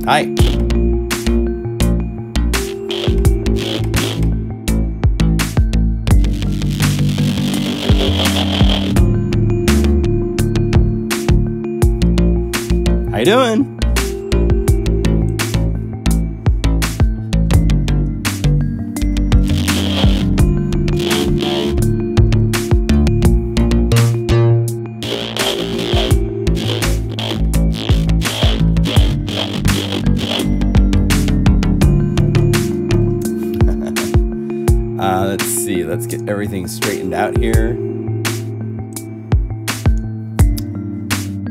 Hi. How you doing? Let's see. Let's get everything straightened out here.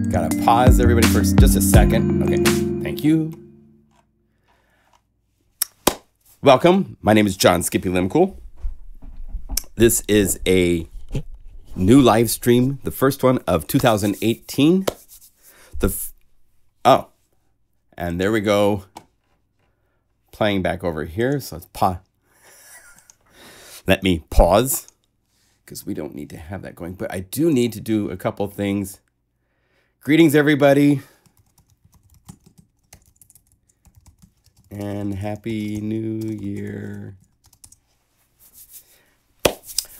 Gotta pause everybody for just a second. Okay, thank you. Welcome. My name is John Skippy Limcool. This is a new live stream, the first one of 2018. Oh, and there we go. Playing back over here. So let's pause. Let me pause because we don't need to have that going, but I do need to do a couple things. Greetings, everybody. And Happy New Year.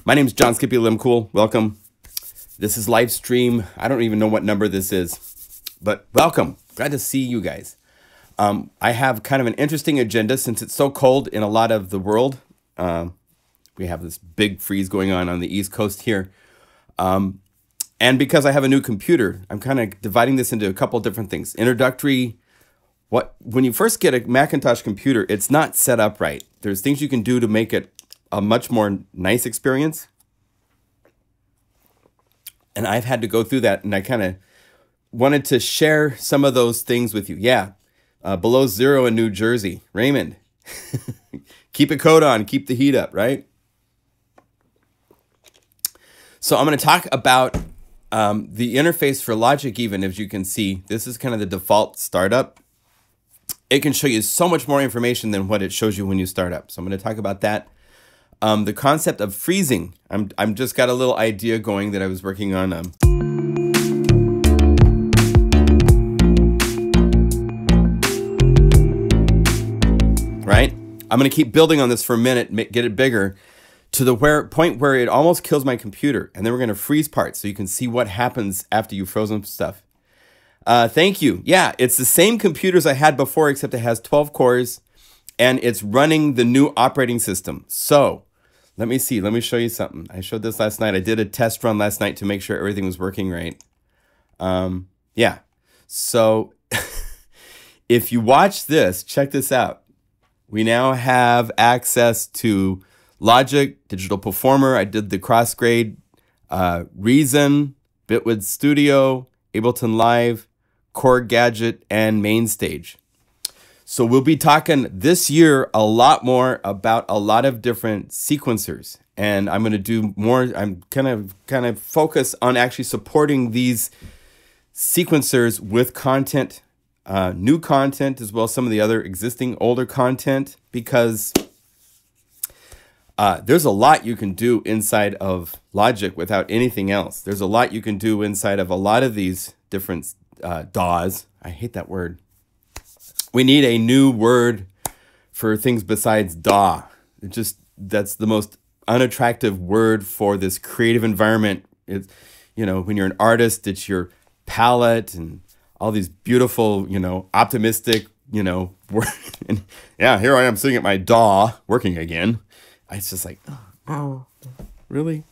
My name is John Skippy Limcool. Welcome. This is live stream. I don't even know what number this is, but welcome. Glad to see you guys. I have kind of an interesting agenda since it's so cold in a lot of the world. We have this big freeze going on the East Coast here. And because I have a new computer, I'm kind of dividing this into a couple different things. Introductory, when you first get a Macintosh computer, it's not set up right. There's things you can do to make it a much more nice experience. And I've had to go through that, and I kind of wanted to share some of those things with you. Yeah, below zero in New Jersey. Raymond, keep a coat on, keep the heat up, right? So I'm going to talk about the interface for Logic. Even as you can see, this is kind of the default startup. It can show you so much more information than what it shows you when you start up. So I'm going to talk about that. The concept of freezing. I'm just got a little idea going that I was working on. Right? I'm going to keep building on this for a minute, get it bigger, to the point where it almost kills my computer. And then we're going to freeze parts so you can see what happens after you've frozen stuff. Thank you. Yeah, it's the same computers I had before, except it has 12 cores, and it's running the new operating system. So let me see. Let me show you something. I showed this last night. I did a test run last night to make sure everything was working right. Yeah. So if you watch this, check this out. We now have access to Logic, Digital Performer. I did the cross-grade, Reason, Bitwig Studio, Ableton Live, Core Gadget, and Mainstage. So we'll be talking this year a lot more about a lot of different sequencers. And I'm going to do more. I'm kind of focus on actually supporting these sequencers with content, new content, as well as some of the other existing older content, because there's a lot you can do inside of Logic without anything else. There's a lot you can do inside of a lot of these different DAWs. I hate that word. We need a new word for things besides DAW. That's the most unattractive word for this creative environment. It's, when you're an artist, it's your palette and all these beautiful, optimistic, work. And yeah, here I am sitting at my DAW working again. It's just like, oh, really?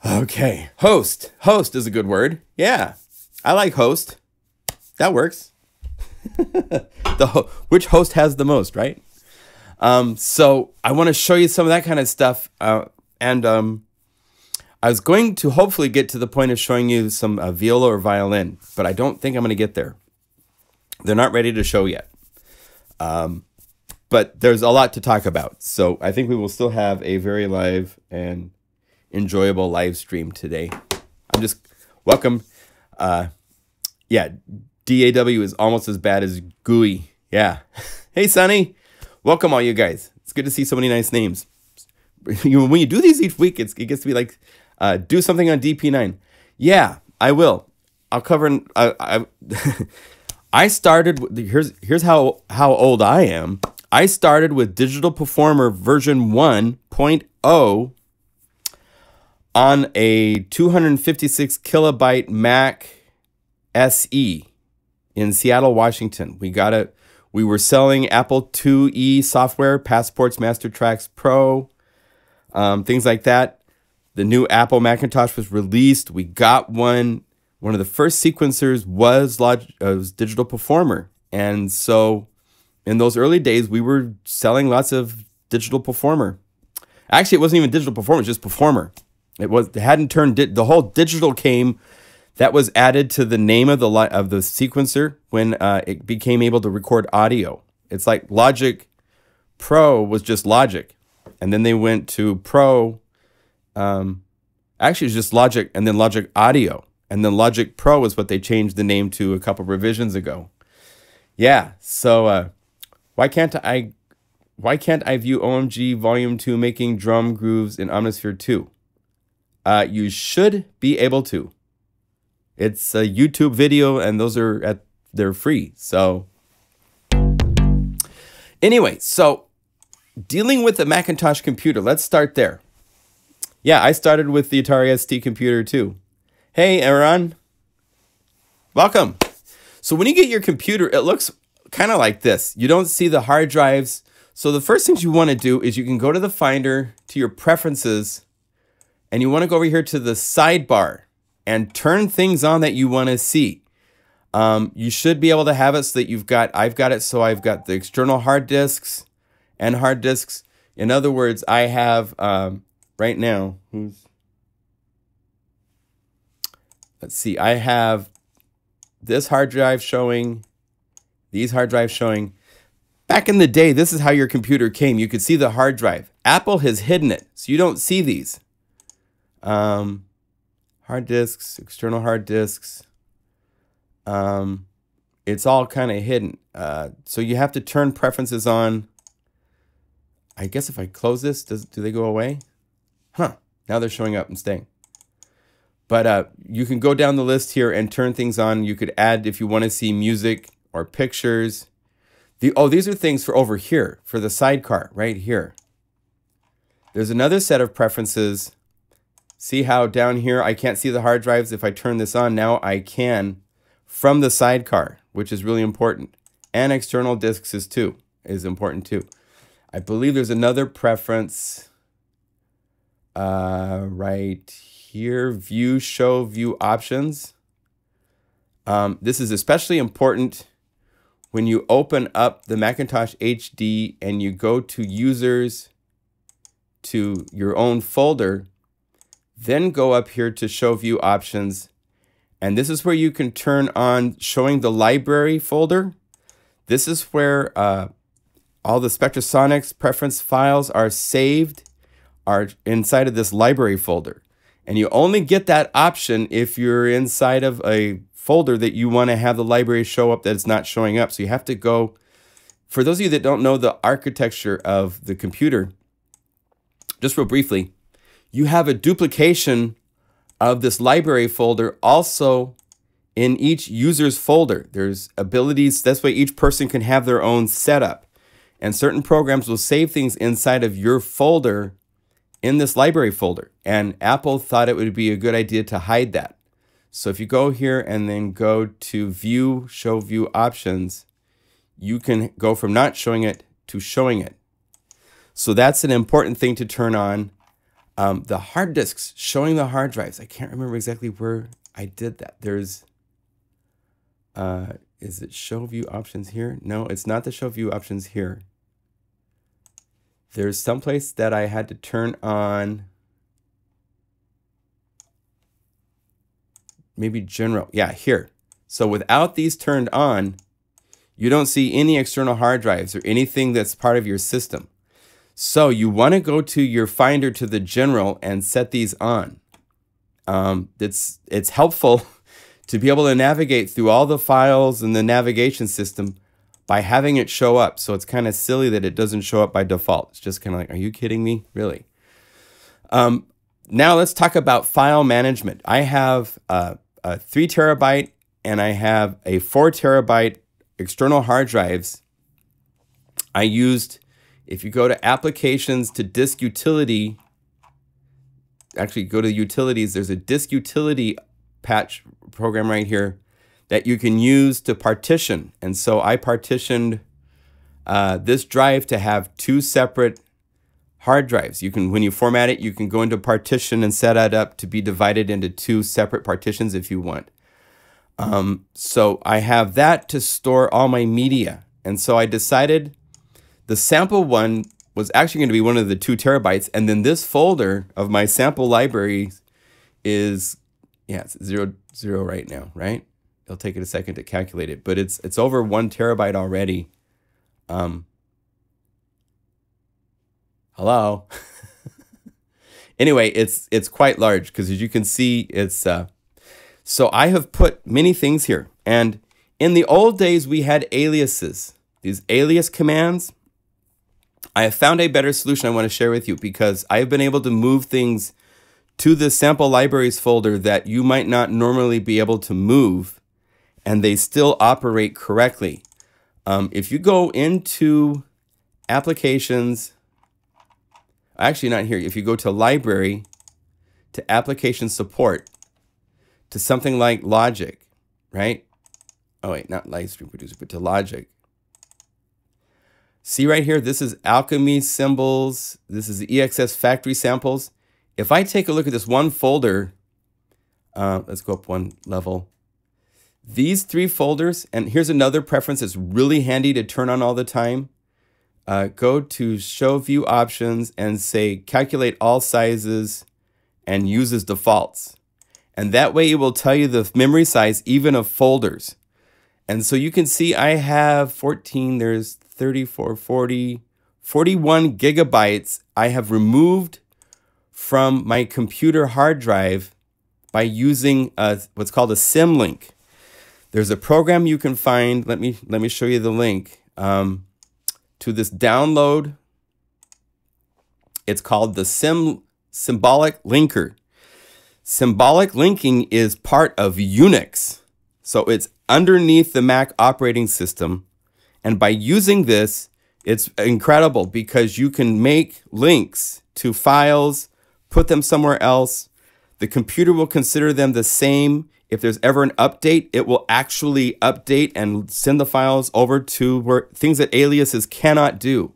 Okay. Host. Host is a good word. Yeah. I like host. That works. Which host has the most, right? So I want to show you some of that kind of stuff. And I was going to hopefully get to the point of showing you some viola or violin, but I don't think I'm going to get there. They're not ready to show yet. But there's a lot to talk about. So I think we will still have a very live and enjoyable live stream today. I'm just welcome. Yeah, DAW is almost as bad as GUI. Yeah. Hey, Sonny. Welcome, all you guys. It's good to see so many nice names. When you do these each week, it gets to be like, do something on DP9. Yeah, I will. I'll cover. I started with, here's how old I am. I started with Digital Performer version 1.0 on a 256 kilobyte Mac SE in Seattle, Washington. We were selling Apple IIe software, Passports, Master Tracks Pro, things like that. The new Apple Macintosh was released. We got one. One of the first sequencers was Digital Performer. And so in those early days, we were selling lots of Digital Performer. Actually, it wasn't even Digital Performer, it was just Performer. It hadn't turned, the whole digital came, that was added to the name of the sequencer when it became able to record audio. It's like Logic Pro was just Logic. And then they went to Pro, actually it was just Logic and then Logic Audio. And then Logic Pro is what they changed the name to a couple revisions ago. Yeah, so why can't I view OMG Volume 2 making drum grooves in Omnisphere 2? You should be able to. It's a YouTube video, and they're free. So anyway, so dealing with the Macintosh computer, let's start there. Yeah, I started with the Atari ST computer too. Hey, Aaron. Welcome. So when you get your computer, it looks kind of like this. You don't see the hard drives. So the first things you want to do is you can go to the Finder, to your preferences, and you want to go over here to the sidebar and turn things on that you want to see. You should be able to have it so that I've got it so I've got the external hard disks and hard disks. In other words, I have, right now, let's see, I have this hard drive showing, these hard drives showing. Back in the day, this is how your computer came. You could see the hard drive. Apple has hidden it, so you don't see these. Hard disks, external hard disks. It's all kind of hidden. So you have to turn preferences on. I guess if I close this, do they go away? Huh, now they're showing up and staying. But you can go down the list here and turn things on. You could add if you want to see music or pictures. These are things for over here, for the sidecar, right here. There's another set of preferences. See how down here I can't see the hard drives? If I turn this on, now I can from the sidecar, which is really important. And external disks is important too. I believe there's another preference right here, show view options. This is especially important when you open up the Macintosh HD and you go to users, to your own folder, then go up here to show view options. And this is where you can turn on showing the library folder. This is where all the Spectrasonics preference files are saved, are inside of this library folder. And you only get that option if you're inside of a folder that you want to have the library show up that it's not showing up. So you have to go, for those of you that don't know the architecture of the computer, just real briefly, you have a duplication of this library folder also in each user's folder. There's abilities, that's why each person can have their own setup. And certain programs will save things inside of your folder in this library folder. And Apple thought it would be a good idea to hide that. So if you go here and then go to view, show view options, you can go from not showing it to showing it. So that's an important thing to turn on. The hard disks, showing the hard drives. I can't remember exactly where I did that. There's, is it show view options here? No, it's not the show view options here. There's someplace that I had to turn on, maybe general. Yeah, here. So without these turned on, you don't see any external hard drives or anything that's part of your system. So you want to go to your Finder to the general and set these on. It's helpful to be able to navigate through all the files in the navigation system by having it show up. So it's kind of silly that it doesn't show up by default. It's just kind of like, are you kidding me? Really? Now let's talk about file management. I have a 3 terabyte and I have a 4 terabyte external hard drives. I used, if you go to applications to disk utility, actually go to utilities, there's a disk utility patch program right here that you can use to partition. And so I partitioned this drive to have 2 separate hard drives. You can, when you format it, you can go into partition and set it up to be divided into 2 separate partitions if you want. So I have that to store all my media. And so I decided the sample one was actually going to be one of the 2 terabytes. And then this folder of my sample library is, yeah, it's 0, 0 right now, right? It'll take it a second to calculate it, but it's over 1 terabyte already. Hello. Anyway, it's quite large because as you can see, it's so I have put many things here. And in the old days, we had aliases, these alias commands. I have found a better solution I want to share with you because I've been able to move things to the sample libraries folder that you might not normally be able to move, and they still operate correctly. If you go into applications, actually not here, if you go to library, to application support, to something like Logic, right? Oh wait, not Livestream Producer, but to Logic. See right here, this is Alchemy symbols. This is the EXS factory samples. If I take a look at this one folder, let's go up 1 level. These 3 folders, and here's another preference that's really handy to turn on all the time. Go to show view options and say calculate all sizes and use as defaults. And that way it will tell you the memory size even of folders. And so you can see I have 14, there's 34, 40, 41 gigabytes I have removed from my computer hard drive by using what's called a symlink. There's a program you can find. Let me show you the link to this download. It's called the Symbolic Linker. Symbolic linking is part of Unix. So it's underneath the Mac operating system. And by using this, it's incredible because you can make links to files, put them somewhere else. The computer will consider them the same. If there's ever an update, it will actually update and send the files over to where things that aliases cannot do.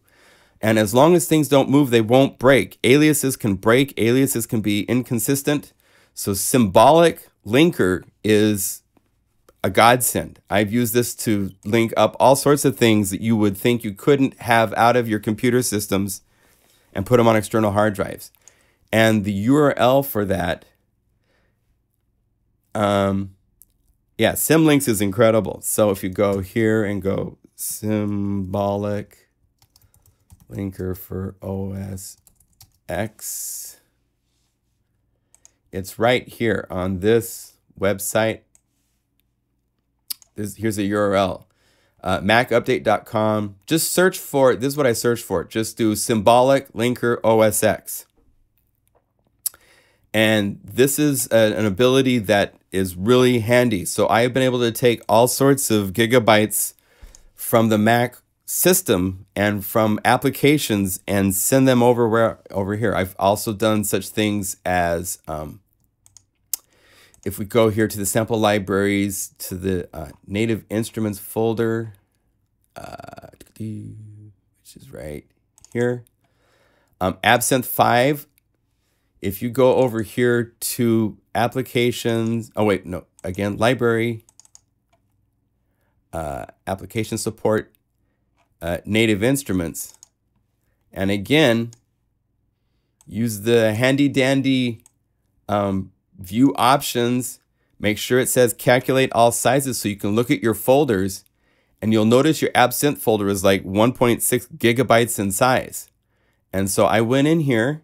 And as long as things don't move, they won't break. Aliases can break. Aliases can be inconsistent. So Symbolic Linker is a godsend. I've used this to link up all sorts of things that you would think you couldn't have out of your computer systems and put them on external hard drives. And the URL for that, yeah, Symlinks is incredible. So if you go here and go Symbolic Linker for OS X, it's right here on this website. Here's a URL, macupdate.com. Just search for, this is what I searched for. Just do Symbolic Linker OS X. And this is an ability that is really handy. So I have been able to take all sorts of gigabytes from the Mac system and from applications and send them over here. I've also done such things as, if we go here to the sample libraries, to the native instruments folder, which is right here, Absinthe 5. If you go over here to applications, oh wait, no, again, library, application support, native instruments, and again, use the handy dandy view options, make sure it says calculate all sizes so you can look at your folders, and you'll notice your Absinthe folder is like 1.6 gigabytes in size. And so I went in here,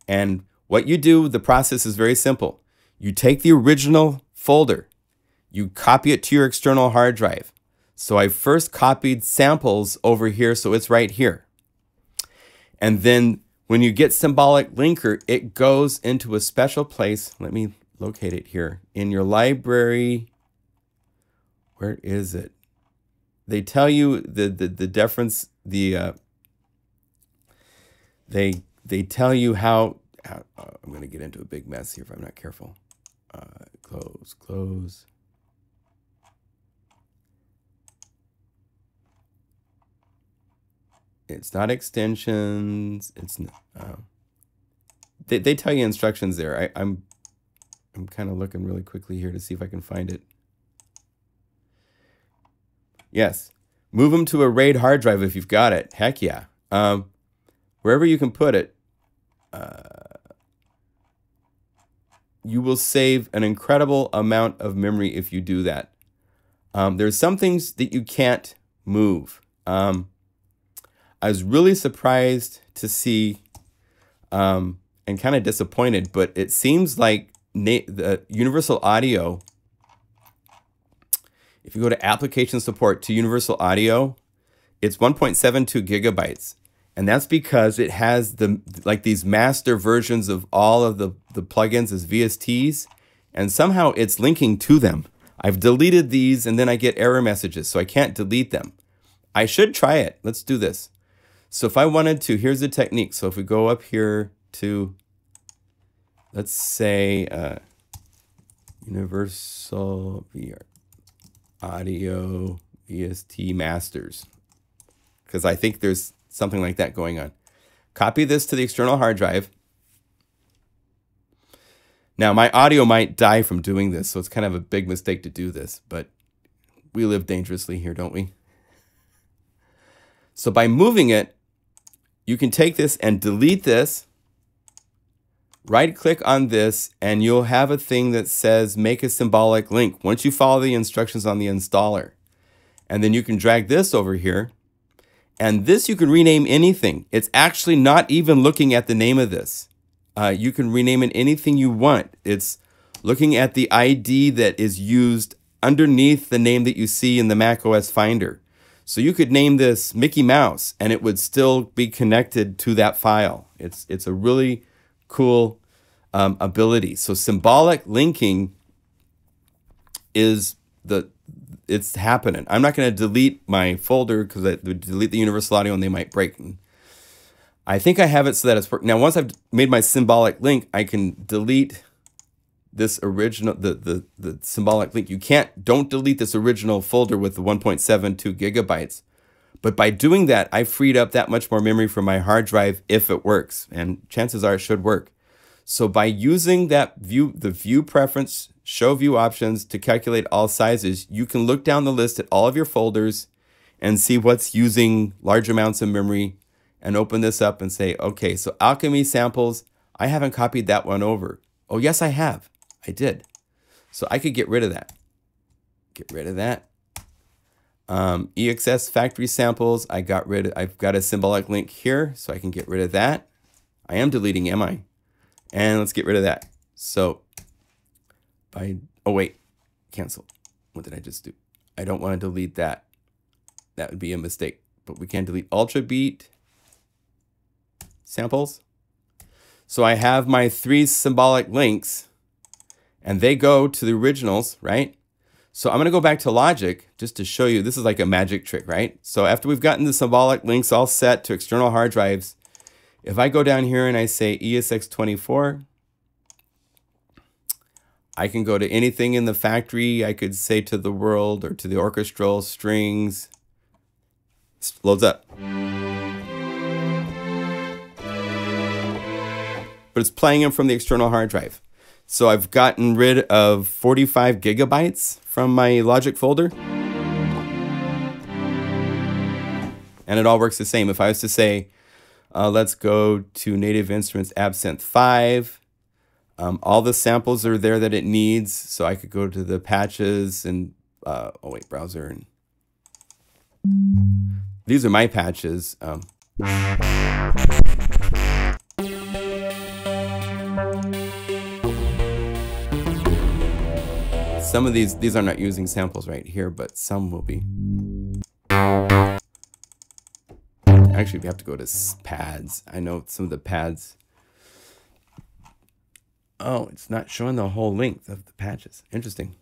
and what you do, the process is very simple. You take the original folder, you copy it to your external hard drive. So I first copied samples over here, so it's right here. And then when you get Symbolic Linker, it goes into a special place. Let me locate it here. In your library Where is it? They tell you the difference. They tell you how I'm going to get into a big mess here if I'm not careful. Close. It's not extensions. It's they tell you instructions there. I'm kind of looking really quickly here to see if I can find it. Yes, move them to a RAID hard drive if you've got it. Heck yeah. Wherever you can put it, you will save an incredible amount of memory if you do that. There's some things that you can't move. I was really surprised to see and kind of disappointed, but it seems like the Universal Audio, if you go to application support to Universal Audio, it's 1.72 gigabytes. And that's because it has these master versions of all of the plugins as VSTs, and somehow it's linking to them. I've deleted these and then I get error messages, so I can't delete them. I should try it. Let's do this. So if I wanted to, here's the technique. So if we go up here to, let's say, Universal Audio VST Masters, because I think there's something like that going on. Copy this to the external hard drive. Now, my audio might die from doing this, so it's kind of a big mistake to do this, but we live dangerously here, don't we? So by moving it, you can take this and delete this, right-click on this, and you'll have a thing that says make a symbolic link once you follow the instructions on the installer. And then you can drag this over here, and this you can rename anything. It's actually not even looking at the name of this. You can rename it anything you want. It's looking at the ID that is used underneath the name that you see in the macOS Finder. So you could name this Mickey Mouse, and it would still be connected to that file. It's a really cool ability. So symbolic linking is it's happening. I'm not going to delete my folder because I would delete the Universal Audio and they might break. I think I have it so that it's working. Now, once I've made my symbolic link, I can delete this original, the symbolic link. Don't delete this original folder with the 1.72 gigabytes. But by doing that, I freed up that much more memory from my hard drive if it works. And chances are it should work. So by using that the view preference, show view options to calculate all sizes, you can look down the list at all of your folders and see what's using large amounts of memory and open this up and say, okay, so Alchemy samples, I haven't copied that one over. Oh, yes, I have. I did. So I could get rid of that. Get rid of that. EXS factory samples, I've got a symbolic link here, so I can get rid of that. I am deleting, am I? And let's get rid of that. So oh wait, cancel. What did I just do? I don't want to delete that. That would be a mistake. But we can delete Ultra Beat samples. So I have my 3 symbolic links, and they go to the originals, right? So I'm going to go back to Logic just to show you. This is like a magic trick, right? So after we've gotten the symbolic links all set to external hard drives, if I go down here and I say ESX24, I can go to anything in the factory. I could say to the world or to the orchestral strings. This loads up. But it's playing them from the external hard drive. So I've gotten rid of 45 gigabytes from my Logic folder. And it all works the same. If I was to say, let's go to Native Instruments Absinthe 5. All the samples are there that it needs. So I could go to the patches and, browser. And these are my patches. Some of these are not using samples right here, but some will be. Actually, we have to go to pads. I know some of the pads. Oh, it's not showing the whole length of the patches. Interesting.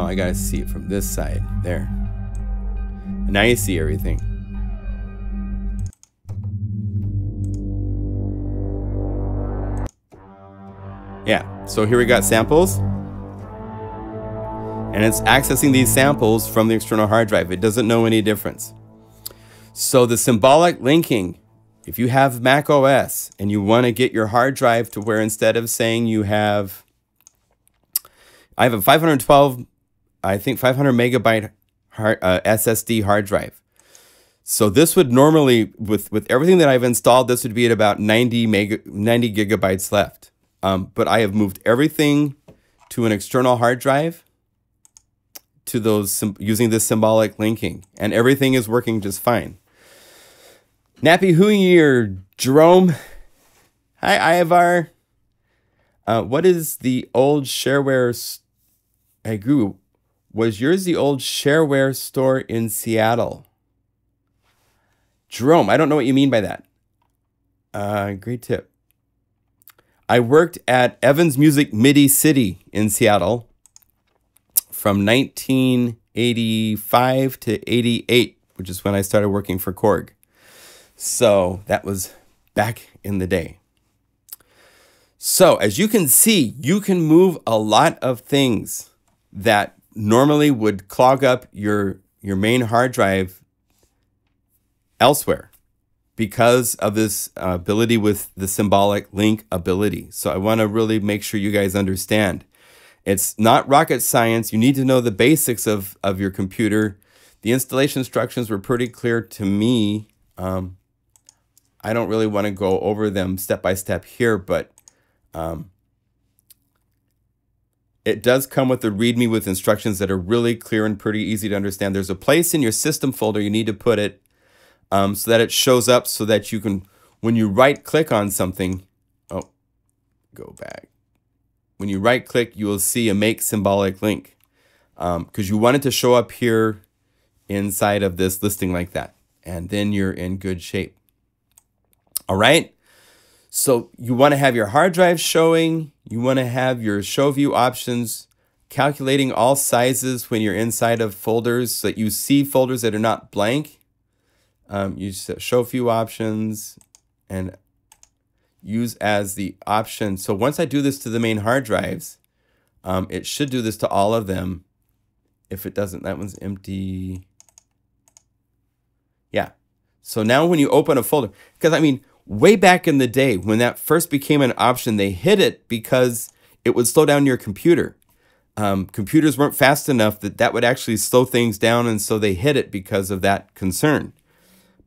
Oh, I gotta see it from this side. There. And now you see everything. Yeah, so here we got samples. And it's accessing these samples from the external hard drive. It doesn't know any difference. So the symbolic linking, if you have Mac OS and you want to get your hard drive to where instead of saying you have, I have a 512, I think 500 megabyte SSD hard drive. So this would normally, with everything that I've installed, this would be at about 90 gigabytes left. But I have moved everything to an external hard drive to those using this symbolic linking, and everything is working just fine. Nappy Hui or Jerome. Hi, Ivar. What is the old shareware? Hey, Guru, was yours the old shareware store in Seattle? Jerome, I don't know what you mean by that. Great tip. I worked at Evans Music MIDI City in Seattle from 1985 to 88, which is when I started working for Korg. So that was back in the day. So as you can see, you can move a lot of things that normally would clog up your main hard drive elsewhere because of this ability with the symbolic link ability. So I want to really make sure you guys understand. It's not rocket science. You need to know the basics of your computer. The installation instructions were pretty clear to me. I don't really want to go over them step by step here, but it does come with a README with instructions that are really clear and pretty easy to understand. There's a place in your system folder you need to put it so that it shows up so that you can, when you right click on something, go back. When you right click, you will see a make symbolic link because you want it to show up here inside of this listing like that. And then you're in good shape. All right. So you want to have your hard drive showing. You want to have your show view options, calculating all sizes when you're inside of folders so that you see folders that are not blank. You show view options and use as the option. So once I do this to the main hard drives, it should do this to all of them. If it doesn't, that one's empty. Yeah. So now when you open a folder, because I mean, way back in the day when that first became an option, they hid it because it would slow down your computer. Computers weren't fast enough that would actually slow things down, and so they hid it because of that concern.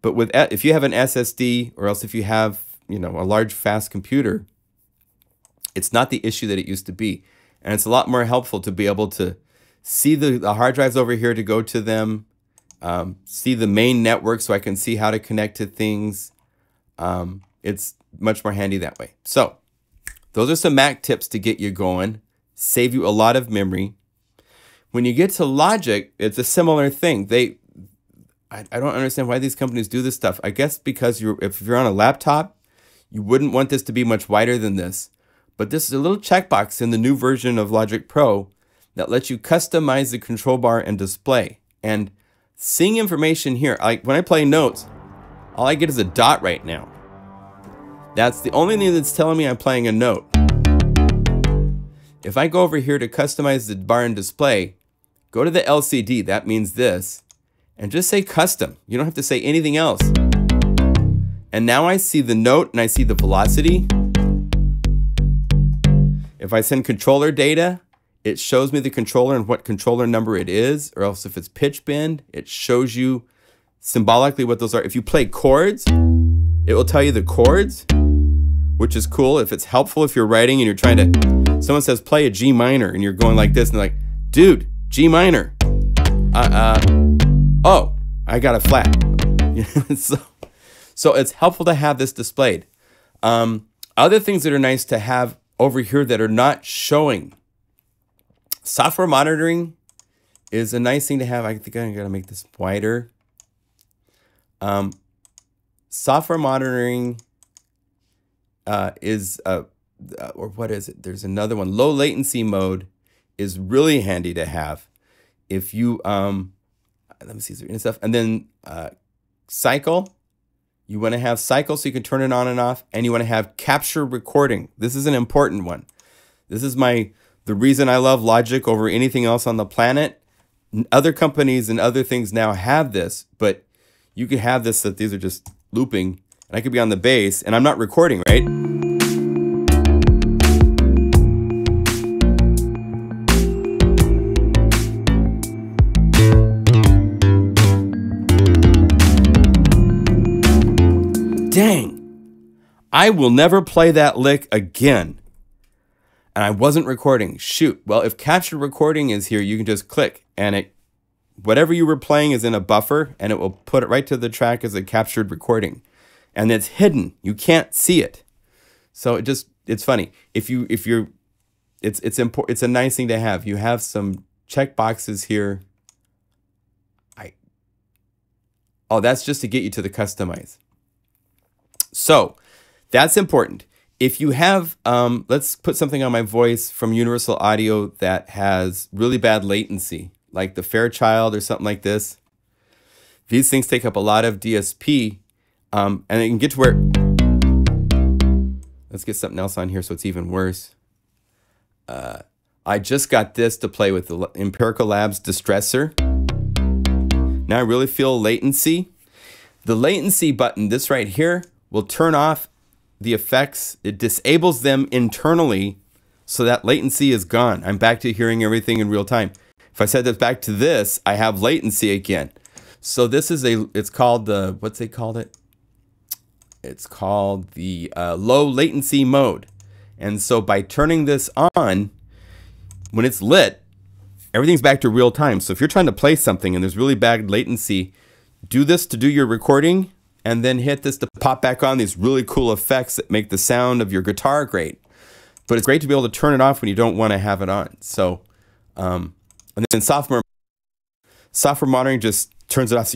But if you have an SSD, or else if you have a large fast computer, it's not the issue that it used to be. And it's a lot more helpful to be able to see the hard drives over here to go to them, see the main network so I can see how to connect to things. It's much more handy that way. So those are some Mac tips to get you going, save you a lot of memory. When you get to Logic, it's a similar thing. I don't understand why these companies do this stuff. I guess because if you're on a laptop, you wouldn't want this to be much wider than this. But this is a little checkbox in the new version of Logic Pro that lets you customize the control bar and display. And seeing information here, like when I play notes, all I get is a dot right now. That's the only thing that's telling me I'm playing a note. If I go over here to customize the bar and display, go to the LCD, that means this, and just say custom. You don't have to say anything else. And now I see the note and I see the velocity. If I send controller data, it shows me the controller and what controller number it is, or else if it's pitch bend, it shows you symbolically what those are. If you play chords, it will tell you the chords, which is cool. If it's helpful, if you're writing and you're trying to, someone says play a G minor and you're going like this and they're like, dude, G minor. Oh, I got a flat. So it's helpful to have this displayed. Other things that are nice to have over here that are not showing. Software monitoring is a nice thing to have. I think I'm going to make this wider. Software monitoring is, or what is it? There's another one. Low latency mode is really handy to have. if you, let me see, is there any stuff? And then cycle. You want to have cycle so you can turn it on and off. And you want to have capture recording. This is an important one. This is the reason I love Logic over anything else on the planet. Other companies and other things now have this, but you could have this that these are just looping. And I could be on the bass and I'm not recording, right? Dang, I will never play that lick again. And I wasn't recording. Shoot. Well, if capture recording is here, you can just click and whatever you were playing is in a buffer and it will put it right to the track as a captured recording. And it's hidden. You can't see it. So it's funny. It's important. It's a nice thing to have. You have some check boxes here. Oh, that's just to get you to the customize. So that's important. If you have, let's put something on my voice from Universal Audio that has really bad latency, like the Fairchild or something like this. These things take up a lot of DSP, and it can get to where, let's get something else on here so it's even worse. I just got this to play with the Empirical Labs Distressor. Now I really feel latency. The latency button, this right here, will turn off the effects. It disables them internally so that latency is gone. I'm back to hearing everything in real time. If I set this back to this, I have latency again. So this is it's called the, what's they called it? It's called the low latency mode. And so by turning this on, when it's lit, everything's back to real time. So if you're trying to play something and there's really bad latency, do this to do your recording, and then hit this to pop back on these really cool effects that make the sound of your guitar great. But it's great to be able to turn it off when you don't want to have it on. So, and then software monitoring just turns it off.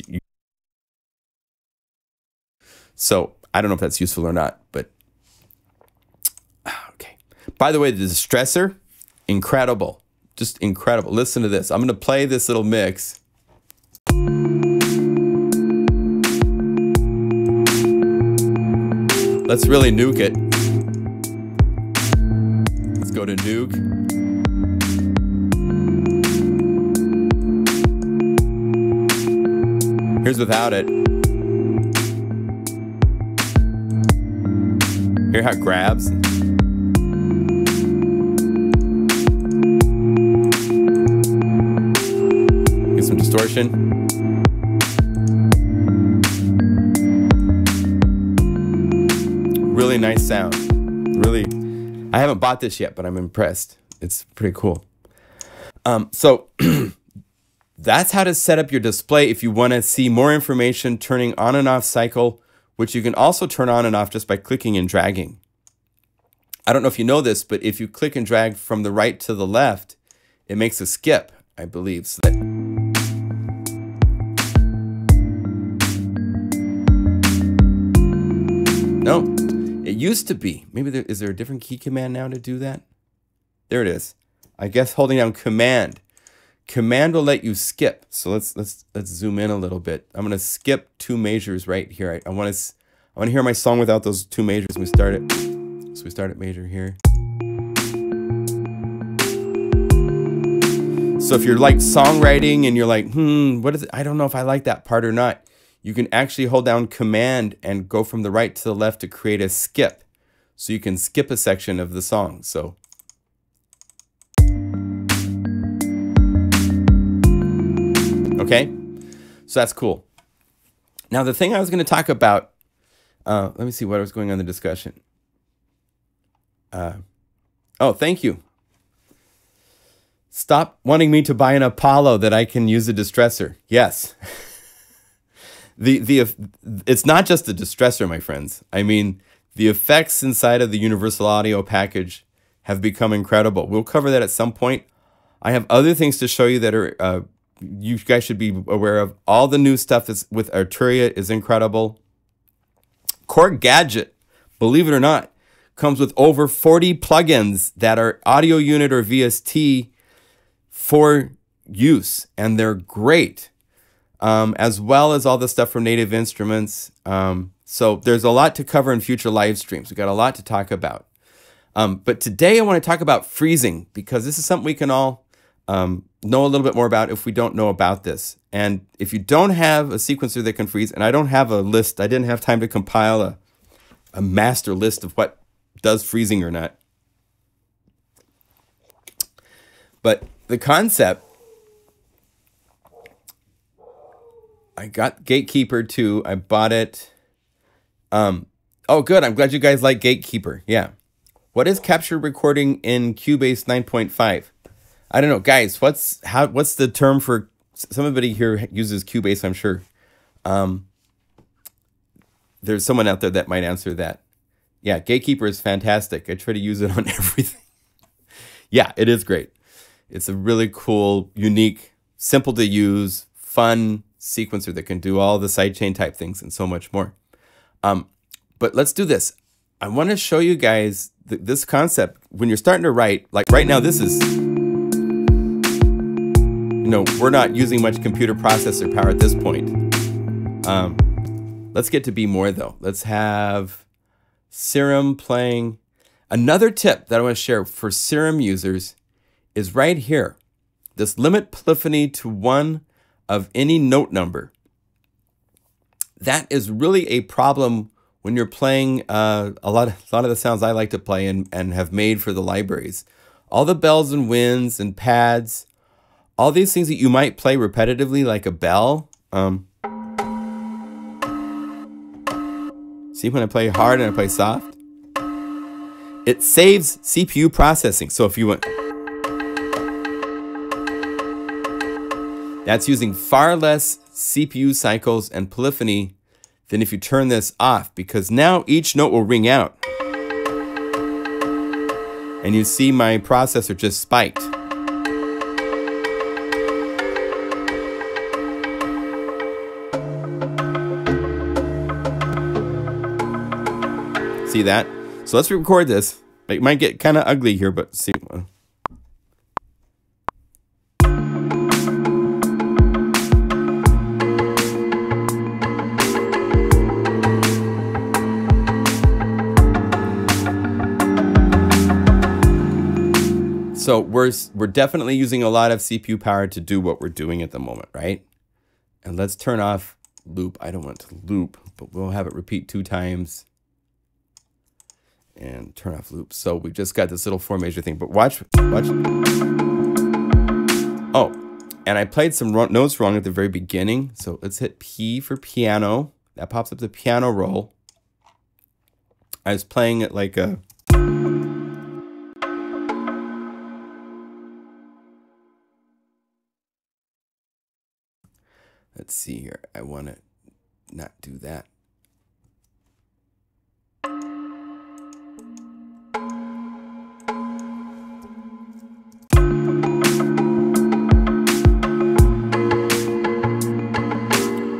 So I don't know if that's useful or not, but okay. By the way, the Distressor, incredible, just incredible. Listen to this. I'm going to play this little mix. Let's really nuke it. Let's go to nuke. Here's without it. Hear how it grabs. Get some distortion. Really nice sound. Really, I haven't bought this yet, but I'm impressed. It's pretty cool. So that's how to set up your display if you want to see more information, turning on and off cycle, which you can also turn on and off just by clicking and dragging. I don't know if you know this, but if you click and drag from the right to the left, it makes a skip, I believe. So that no. It used to be. Maybe is there a different key command now to do that? There it is. I guess holding down command. Command will let you skip. So let's zoom in a little bit. I'm gonna skip 2 measures right here. I want to hear my song without those 2 measures. We start it. So we start at major here. So if you're like songwriting and you're like, what is it? I don't know if I like that part or not. You can actually hold down command and go from the right to the left to create a skip. So you can skip a section of the song. So okay, so that's cool. Now the thing I was going to talk about, let me see what was going on in the discussion. Oh, thank you. Stop wanting me to buy an Apollo that I can use a distressor. Yes. It's not just a distressor, my friends. I mean, the effects inside of the Universal Audio package have become incredible. We'll cover that at some point. I have other things to show you that are you guys should be aware of. All the new stuff that's with Arturia is incredible. Korg Gadget, believe it or not, comes with over 40 plugins that are audio unit or VST for use, and they're great, as well as all the stuff from Native Instruments. So there's a lot to cover in future live streams. We've got a lot to talk about. But today I want to talk about freezing, because this is something we can all know a little bit more about if we don't know about this. And if you don't have a sequencer that can freeze, and I don't have a list, I didn't have time to compile a master list of what does freezing or not. But the concept, I got Gatekeeper too. I bought it. Oh, good. I'm glad you guys like Gatekeeper. Yeah. What is capture recording in Cubase 9.5? I don't know, guys. What's the term for? Somebody here uses Cubase, I'm sure. There's someone out there that might answer that. Yeah, Gatekeeper is fantastic. I try to use it on everything. Yeah, it is great. It's a really cool, unique, simple to use, fun sequencer that can do all the sidechain type things and so much more. But let's do this. I want to show you guys this concept when you're starting to write. Like right now, this is, we're not using much computer processor power at this point. Let's get to be more though. Let's have Serum playing. Another tip that I want to share for Serum users is right here. This limit polyphony to 1 of any note number. That is really a problem when you're playing a lot of the sounds I like to play and have made for the libraries. All the bells and winds and pads, all these things that you might play repetitively like a bell. See when I play hard and I play soft? It saves CPU processing. So if you want, that's using far less CPU cycles and polyphony than if you turn this off, because now each note will ring out. And you see my processor just spiked. See that? So let's record this. It might get kind of ugly here, but see. So we're definitely using a lot of CPU power to do what we're doing at the moment, right? And let's turn off loop. I don't want to loop, but we'll have it repeat 2 times. And turn off loop. So we just got this little 4 major thing, but watch. Oh, and I played some notes wrong at the very beginning. So let's hit P for piano. That pops up the piano roll. I was playing it like a... Let's see here. I want to not do that.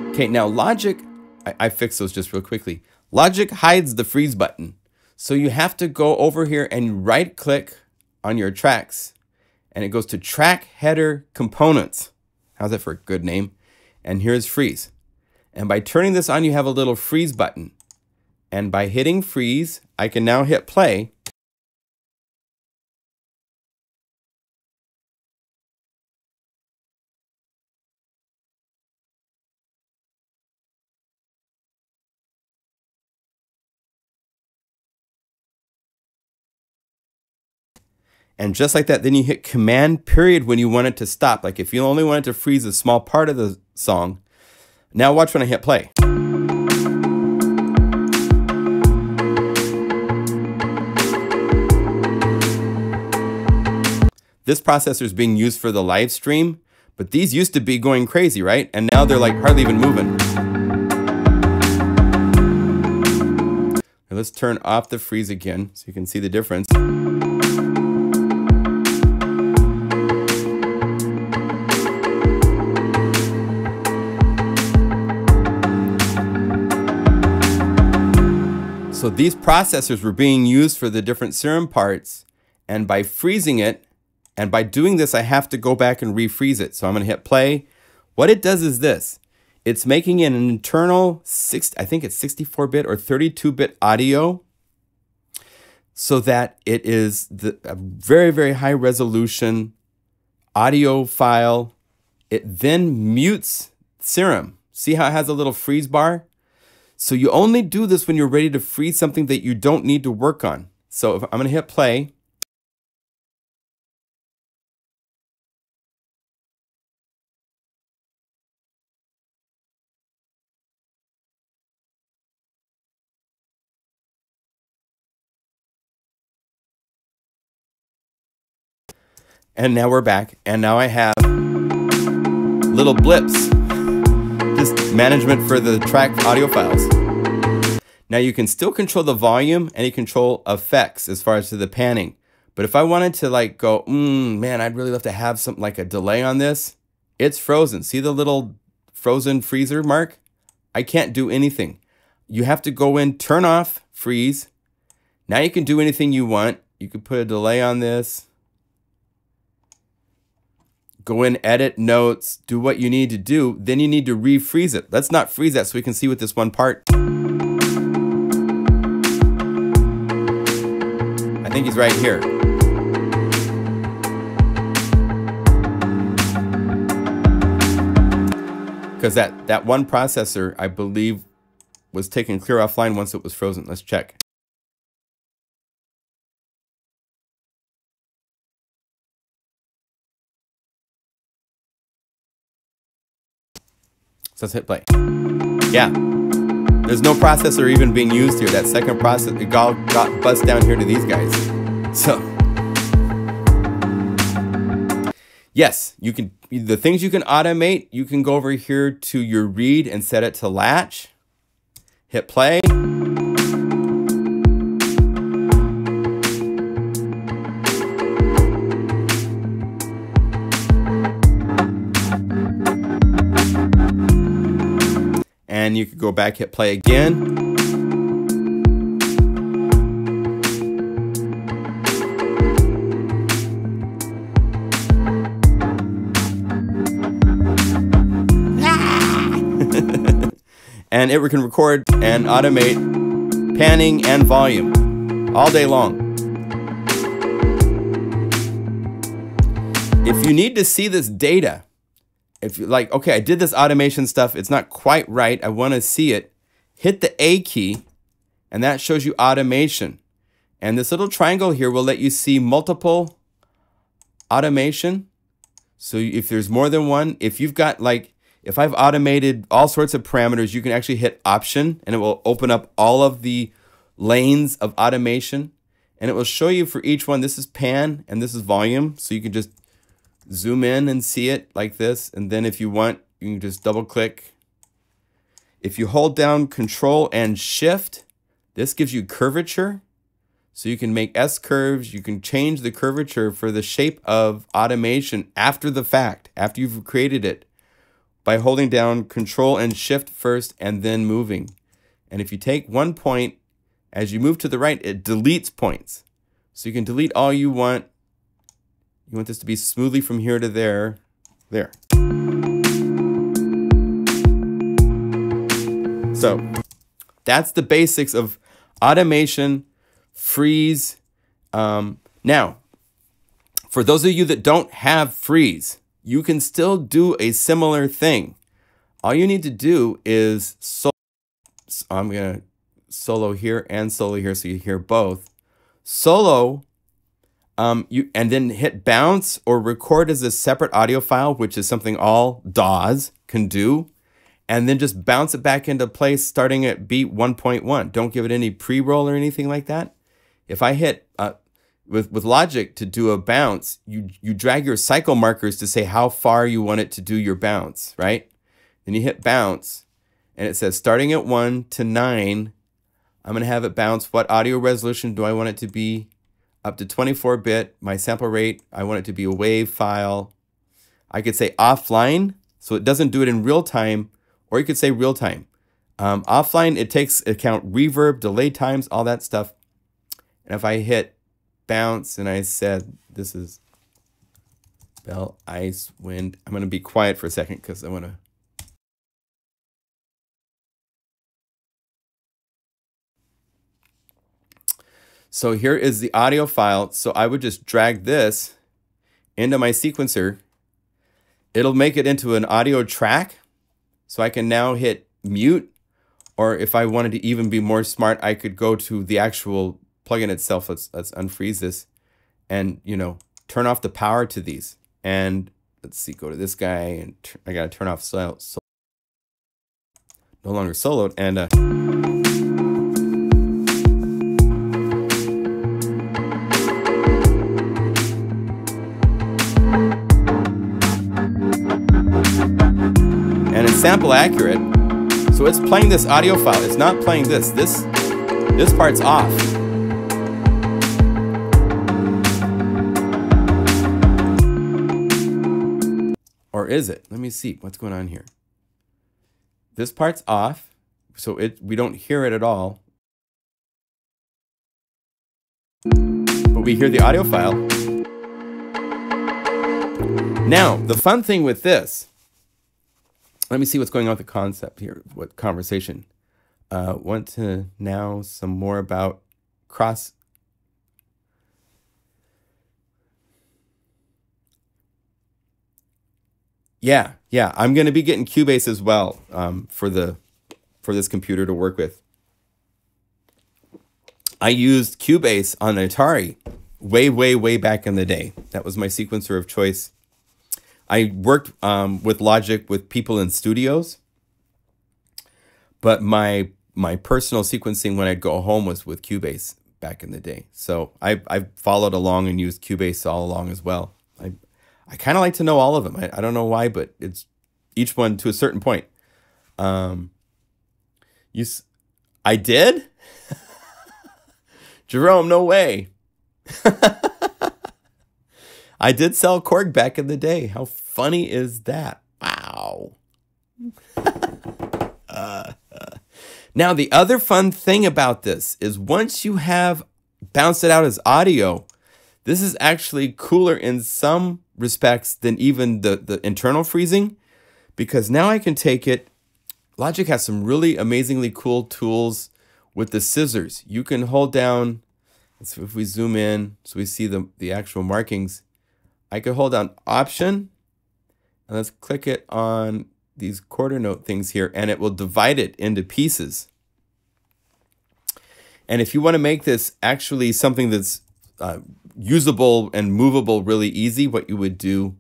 Okay, now Logic, I fixed those just real quickly. Logic hides the freeze button. So you have to go over here and right click on your tracks and it goes to track header components. How's that for a good name? And here's freeze. And by turning this on, you have a little freeze button. And by hitting freeze, I can now hit play. And just like that, then you hit Command period when you want it to stop. Like if you only want it to freeze a small part of the song. Now watch when I hit play. This processor is being used for the live stream, but these used to be going crazy, right? And now they're like hardly even moving. Now let's turn off the freeze again so you can see the difference. So these processors were being used for the different serum parts, and by freezing it, And by doing this, I have to go back and refreeze it. So I'm going to hit play. What it does is this. It's making an internal, I think it's 64-bit or 32-bit audio so that it is a very, very high resolution audio file. It then mutes Serum. See how it has a little freeze bar? So you only do this when you're ready to freeze something that you don't need to work on. So if I'm going to hit play. And now we're back. And now I have little blips. Just management for the track audio files. Now you can still control the volume and you control effects as far as to the panning. But if I wanted to like go, man, I'd really love to have something like a delay on this. It's frozen. See the little frozen freezer mark? I can't do anything. You have to go in, turn off, freeze. Now you can do anything you want. You could put a delay on this. Go in, edit notes, do what you need to do. Then you need to refreeze it. Let's not freeze that so we can see what this one part. I think he's right here. Because that one processor, I believe, was taken clear offline once it was frozen. Let's check. So let's hit play. Yeah. There's no processor even being used here. That second process, it got buzzed down here to these guys. So, yes, you can, the things you can automate, you can go over here to your read and set it to latch. Hit play. And you could go back, hit play again. And it can record and automate panning and volume all day long. If you need to see this data, if you're like, okay, I did this automation stuff, it's not quite right, I want to see it, hit the A key, and that shows you automation. And this little triangle here will let you see multiple automation. So if there's more than one, if you've got like, if I've automated all sorts of parameters, you can actually hit Option, and it will open up all of the lanes of automation. And it will show you for each one, this is pan and this is volume. So you can just zoom in and see it like this. And then if you want, you can just double click. If you hold down Control and Shift, this gives you curvature. So you can make S curves. You can change the curvature for the shape of automation after the fact, after you've created it, by holding down Control and Shift first and then moving. And if you take one point, as you move to the right, it deletes points. So you can delete all you want. You want this to be smoothly from here to there. There. So that's the basics of automation, freeze. Now, for those of you that don't have freeze, you can still do a similar thing. All you need to do is I'm going to solo here and solo here so you hear both. Solo, and then hit bounce or record as a separate audio file, which is something all DAWs can do. And then just bounce it back into place starting at beat 1.1. Don't give it any pre-roll or anything like that. If I hit with Logic to do a bounce, you drag your cycle markers to say how far you want it to do your bounce, right? Then you hit bounce, and it says starting at 1 to 9, I'm going to have it bounce. What audio resolution do I want it to be? Up to 24-bit. My sample rate, I want it to be a WAV file. I could say offline, so it doesn't do it in real time, or you could say real time. Offline, it takes account reverb, delay times, all that stuff. And if I hit bounce and I said, this is Bell, ice, wind. I'm going to be quiet for a second because I want to. So here is the audio file. So I would just drag this into my sequencer. It'll make it into an audio track. So I can now hit mute, or if I wanted to even be more smart, I could go to the actual plugin itself. Let's unfreeze this and, you know, turn off the power to these. And let's see, go to this guy and I got to turn off no longer soloed. And it's sample accurate. So it's playing this audio file. It's not playing this. This part's off. Or is it? Let me see what's going on here. This part's off, so we don't hear it at all. But we hear the audio file. Now, the fun thing with this, let me see what's going on with the concept here. What conversation? Want to know some more about cross. Yeah. I'm going to be getting Cubase as well for this computer to work with. I used Cubase on Atari way back in the day. That was my sequencer of choice. I worked with Logic with people in studios, but my personal sequencing when I'd go home was with Cubase back in the day. So I followed along and used Cubase all along as well. I kind of like to know all of them. I don't know why, but it's each one to a certain point. I did? Jerome, no way. I did sell Korg back in the day. How funny is that? Wow. Now, the other fun thing about this is once you have bounced it out as audio, this is actually cooler in some respects than even the internal freezing, because now I can take it. Logic has some really amazingly cool tools with the scissors. You can hold down, so if we zoom in so we see the actual markings, I could hold down Option, and let's click it on these quarter note things here, and it will divide it into pieces. And if you want to make this actually something that's usable and movable really easy, what you would do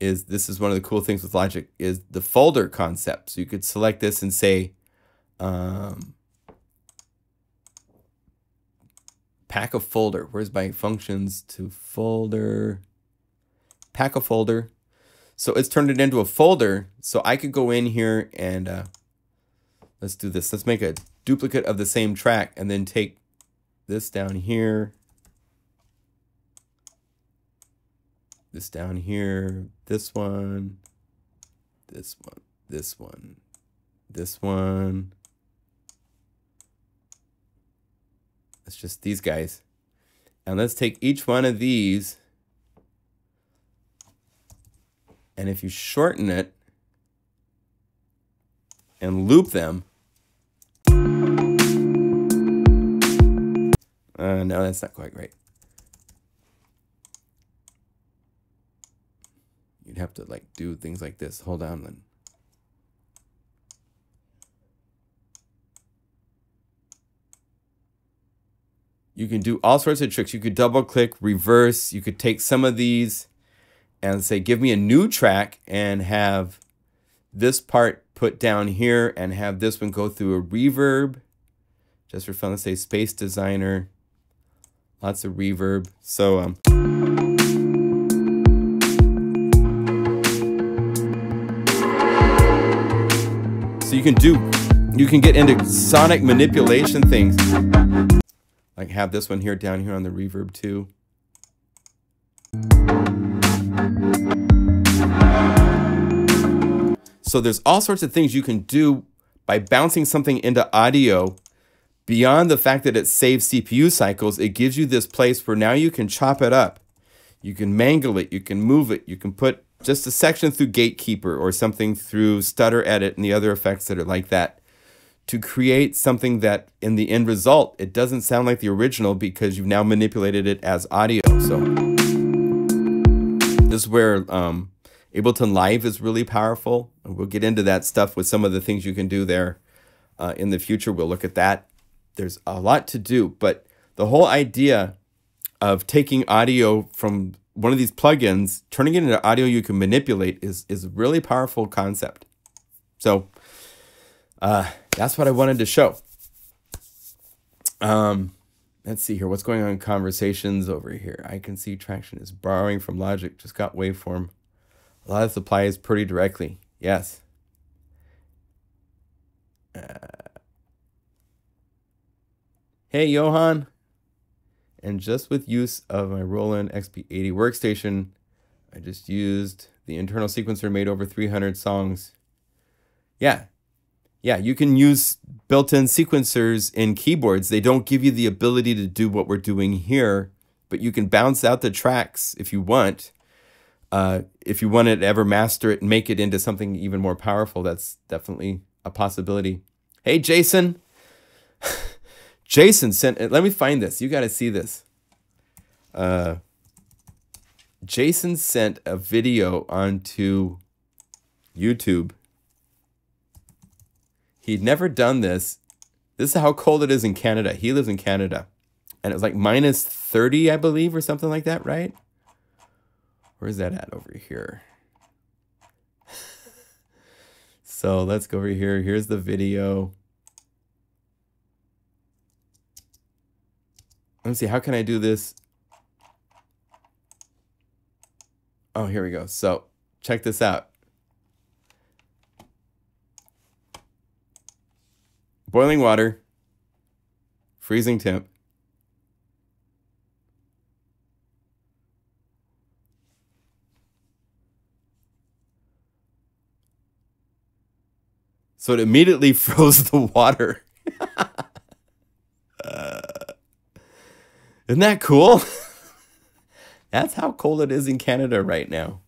is, this is one of the cool things with Logic, is the folder concept. So you could select this and say, pack a folder. Where's my functions to folder? Pack a folder. So it's turned it into a folder. So I could go in here and let's do this. Let's make a duplicate of the same track and then take this down here, this down here, this one, this one, this one, this one. It's just these guys. And let's take each one of these, and if you shorten it and loop them, no, that's not quite right. You'd have to like do things like this. Hold on then. You can do all sorts of tricks. You could double click, reverse. You could take some of these and say, give me a new track, and have this part put down here and have this one go through a reverb. Just for fun, let's say Space Designer. Lots of reverb. So, so you can get into sonic manipulation things. Like have this one here down here on the reverb too. So there's all sorts of things you can do by bouncing something into audio. Beyond the fact that it saves CPU cycles, it gives you this place where now you can chop it up. You can mangle it. You can move it. You can put just a section through Gatekeeper or something through Stutter Edit and the other effects that are like that to create something that in the end result, it doesn't sound like the original because you've now manipulated it as audio. So this is where Ableton Live is really powerful. And we'll get into that stuff with some of the things you can do there in the future. We'll look at that. There's a lot to do, but the whole idea of taking audio from one of these plugins, turning it into audio you can manipulate is a really powerful concept. So that's what I wanted to show. Let's see here. What's going on in conversations over here? I can see Traction is borrowing from Logic. Just got waveform. A lot of supply is pretty directly. Yes. Hey, Johan. And just with use of my Roland XP80 workstation, I just used the internal sequencer, made over 300 songs. Yeah, you can use built-in sequencers in keyboards. They don't give you the ability to do what we're doing here, but you can bounce out the tracks if you want. If you want to ever master it and make it into something even more powerful, that's definitely a possibility. Hey, Jason. Jason sent, let me find this. You got to see this. Jason sent a video onto YouTube. He'd never done this. This is how cold it is in Canada. He lives in Canada. And it was like minus 30, I believe, or something like that, right? Where's that at over here? So let's go over here. Here's the video. Let me see, how can I do this? Oh, here we go. So check this out. Boiling water, freezing temp. So it immediately froze the water. Isn't that cool? That's how cold it is in Canada right now.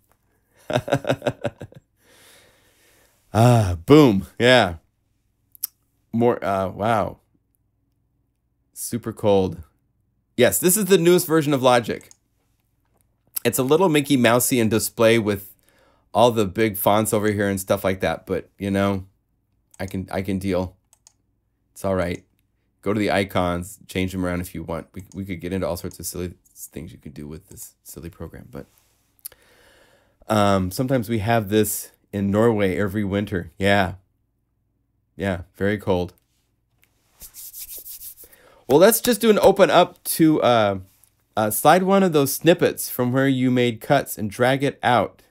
Boom. Yeah. More, wow. Super cold. Yes, this is the newest version of Logic. It's a little Mickey Mousey in display with all the big fonts over here and stuff like that, but you know, I can deal. It's all right. Go to the icons, change them around if you want. We could get into all sorts of silly things you could do with this silly program, but sometimes we have this in Norway every winter. Yeah, very cold. Well, let's just do an open up to slide one of those snippets from where you made cuts and drag it out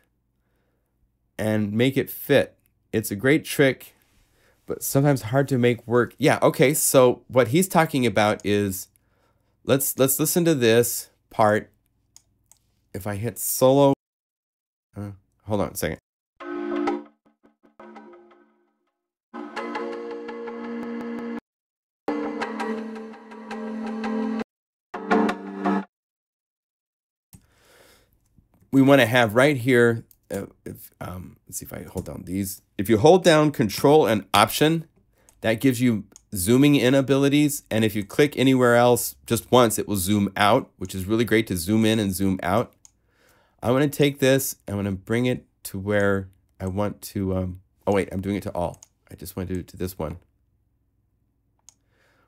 and make it fit. It's a great trick, but sometimes hard to make work. Yeah, okay, so what he's talking about is, let's listen to this part. If I hit solo, hold on a second. We want to have right here, let's see if I hold down these. If you hold down Control and Option, that gives you zooming in abilities. And if you click anywhere else just once, it will zoom out, which is really great to zoom in and zoom out. I want to take this, I want to bring it to where I want to, oh wait, I'm doing it to all. I just want to do it to this one.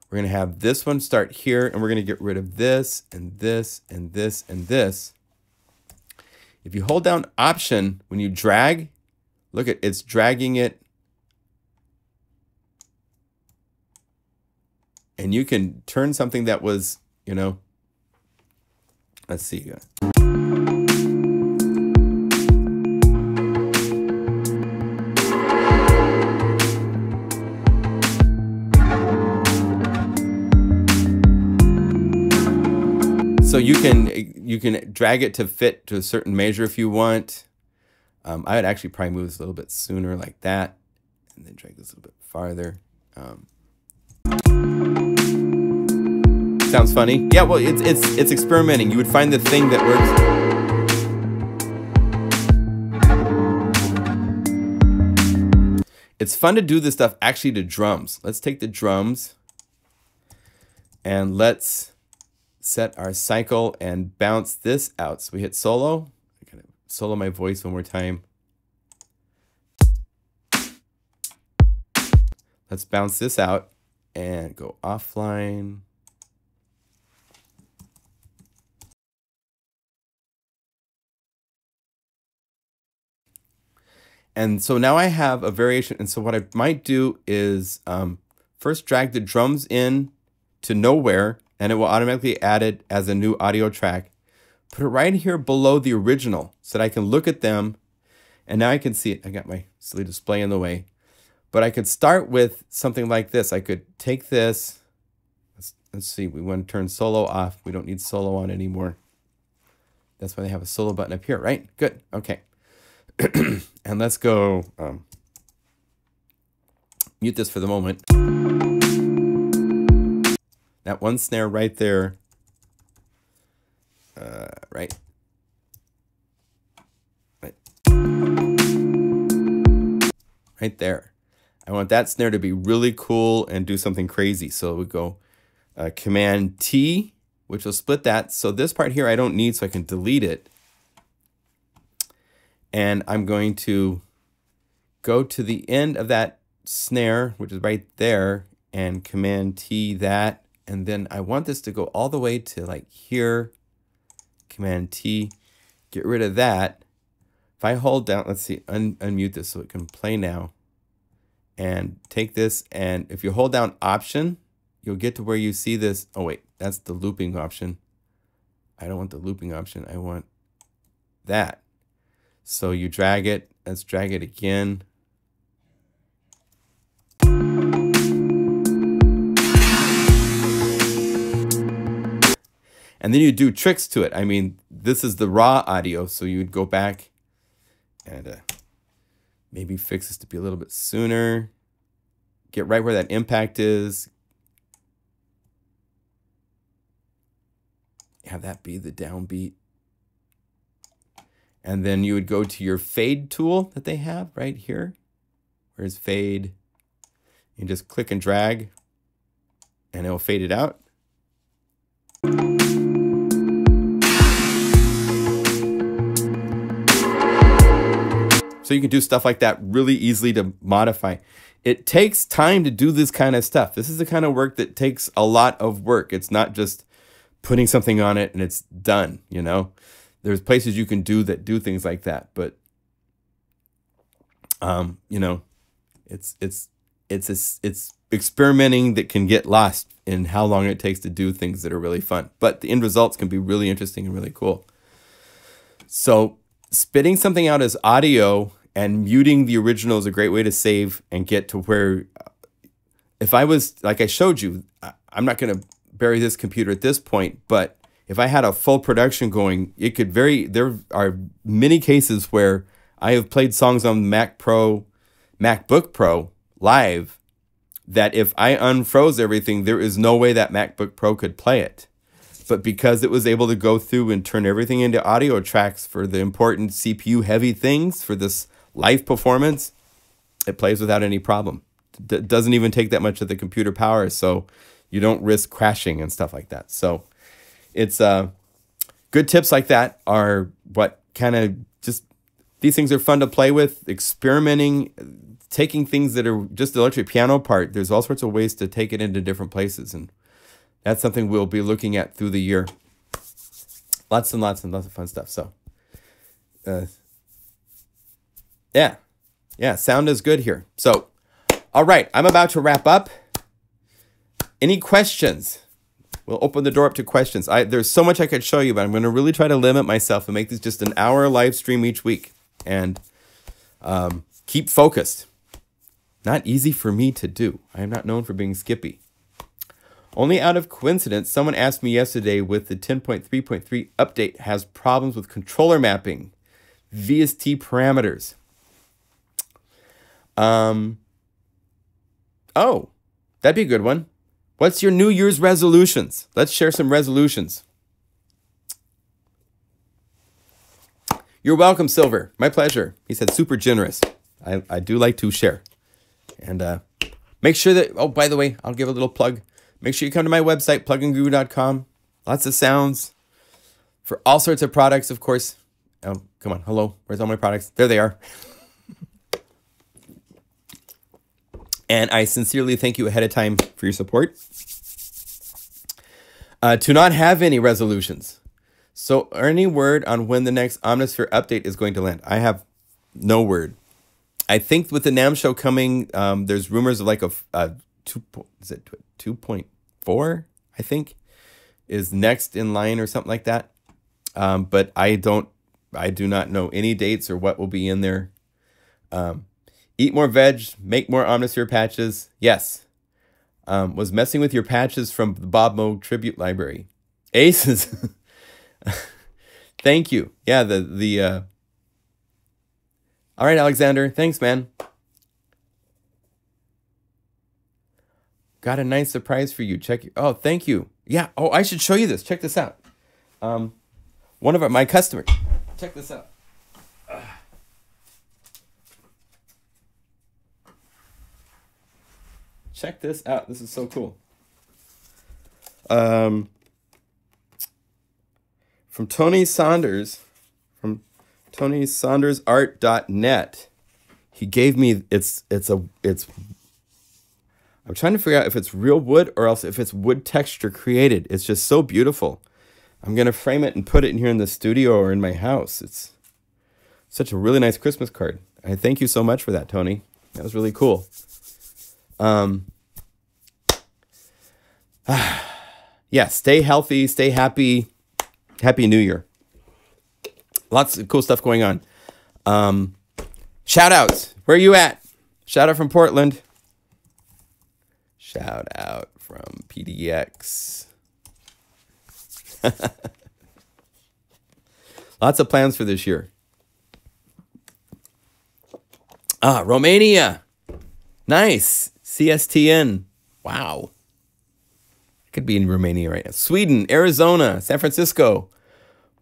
We're going to have this one start here, and we're going to get rid of this and this and this and this. If you hold down Option, when you drag, look at it's dragging it. And you can turn something that was, you know, let's see. So you can drag it to fit to a certain measure if you want. I would actually probably move this a little bit sooner like that, and then drag this a little bit farther. Sounds funny. Yeah, well, it's experimenting. You would find the thing that works. it's fun to do this stuff actually to drums. Let's take the drums and let's set our cycle and bounce this out. So we hit solo. I'm gonna solo my voice one more time. Let's bounce this out and go offline. And so now I have a variation. And so what I might do is first drag the drums in to nowhere, and it will automatically add it as a new audio track. Put it right here below the original so that I can look at them. And now I can see it. I got my silly display in the way. But I could start with something like this. I could take this. Let's see. We want to turn solo off. We don't need solo on anymore. That's why they have a solo button up here, right? Good. Okay. And let's go mute this for the moment. That one snare right there. Right. Right there. I want that snare to be really cool and do something crazy. So we go Command T, which will split that. So this part here I don't need, so I can delete it. And I'm going to go to the end of that snare, which is right there, and Command T that. And then I want this to go all the way to like here. Command T, get rid of that. If I hold down, let's see, unmute this so it can play now. And take this, and if you hold down Option, you'll get to where you see this. Oh wait, that's the looping option. I don't want the looping option. I want that. So you drag it. Let's drag it again. And then you do tricks to it. I mean, this is the raw audio, so you'd go back and maybe fix this to be a little bit sooner. Get right where that impact is. Have that be the downbeat. And then you would go to your fade tool that they have right here. Where's fade? You just click and drag, and it'll fade it out. So you can do stuff like that really easily to modify. It takes time to do this kind of stuff. This is the kind of work that takes a lot of work. It's not just putting something on it and it's done, you know. There's places you can do that do things like that, but you know, it's experimenting that can get lost in how long it takes to do things that are really fun. But the end results can be really interesting and really cool. So spitting something out as audio and muting the original is a great way to save and get to where, if I was, like I showed you, I'm not going to bury this computer at this point, but if I had a full production going, it could there are many cases where I have played songs on MacBook Pro live that if I unfroze everything, there is no way that MacBook Pro could play it. But because it was able to go through and turn everything into audio tracks for the important CPU heavy things for this live performance, it plays without any problem. It doesn't even take that much of the computer power, so you don't risk crashing and stuff like that. So it's good tips like that are what kind of just, these things are fun to play with, experimenting, taking things that are just the electric piano part. There's all sorts of ways to take it into different places, and that's something we'll be looking at through the year. Lots and lots and lots of fun stuff. So, yeah, sound is good here. So, all right, I'm about to wrap up. Any questions? We'll open the door up to questions. There's so much I could show you, but I'm going to really try to limit myself and make this just an hour live stream each week. And keep focused. Not easy for me to do. I am not known for being skippy. Only out of coincidence, someone asked me yesterday with the 10.3.3 update has problems with controller mapping, VST parameters. Oh, that'd be a good one. What's your New Year's resolutions? Let's share some resolutions. You're welcome, Silver. My pleasure. He said super generous. I do like to share. And make sure that, oh, by the way, I'll give a little plug. Make sure you come to my website, plugandguru.com. Lots of sounds for all sorts of products, of course. Oh, come on. Hello. Where's all my products? There they are. And I sincerely thank you ahead of time for your support. To not have any resolutions. So any word on when the next Omnisphere update is going to land? I have no word. I think with the NAMM show coming, there's rumors of like a 2.4, I think, is next in line or something like that. But I do not know any dates or what will be in there. Eat more veg, make more Omnisphere patches. Yes. Was messing with your patches from the Bob Mo tribute library. Aces. Thank you. Yeah, all right, Alexander. Thanks, man. Got a nice surprise for you. Oh, thank you. Yeah. Oh, I should show you this. Check this out. One of my customers. Check this out. Check this out. This is so cool. From Tony Saunders, from TonySaundersArt.net. He gave me I'm trying to figure out if it's real wood or else if it's wood texture created. It's just so beautiful. I'm gonna frame it and put it in here in the studio or in my house. It's such a really nice Christmas card. I thank you so much for that, Tony. That was really cool. Yeah, stay healthy, stay happy. Happy New Year. Lots of cool stuff going on. Shout outs. Where are you at? Shout out from Portland. Shout out from PDX. Lots of plans for this year. Romania. Nice. CSTN. Wow. I could be in Romania right now. Sweden, Arizona, San Francisco,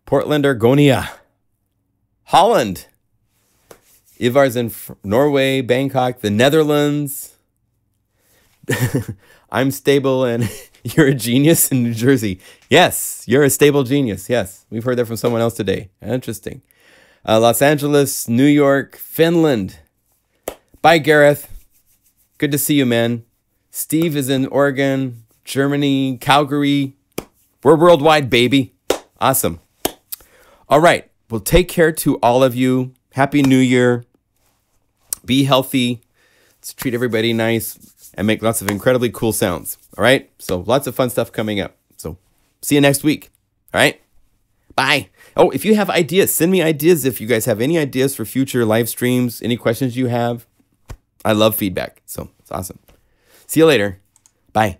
Portland, Argonia, Holland. Ivar's in Norway, Bangkok, the Netherlands. I'm stable and you're a genius in New Jersey. Yes, you're a stable genius. Yes, we've heard that from someone else today. Interesting. Los Angeles, New York, Finland. Bye, Gareth. Good to see you, man. Steve is in Oregon, Germany, Calgary. We're worldwide, baby. Awesome. All right. Well, take care to all of you. Happy New Year. Be healthy. Let's treat everybody nice and make lots of incredibly cool sounds. All right. So lots of fun stuff coming up. So see you next week. All right. Bye. Oh, if you have ideas, send me ideas. If you guys have any ideas for future live streams, any questions you have, I love feedback. So it's awesome. See you later. Bye.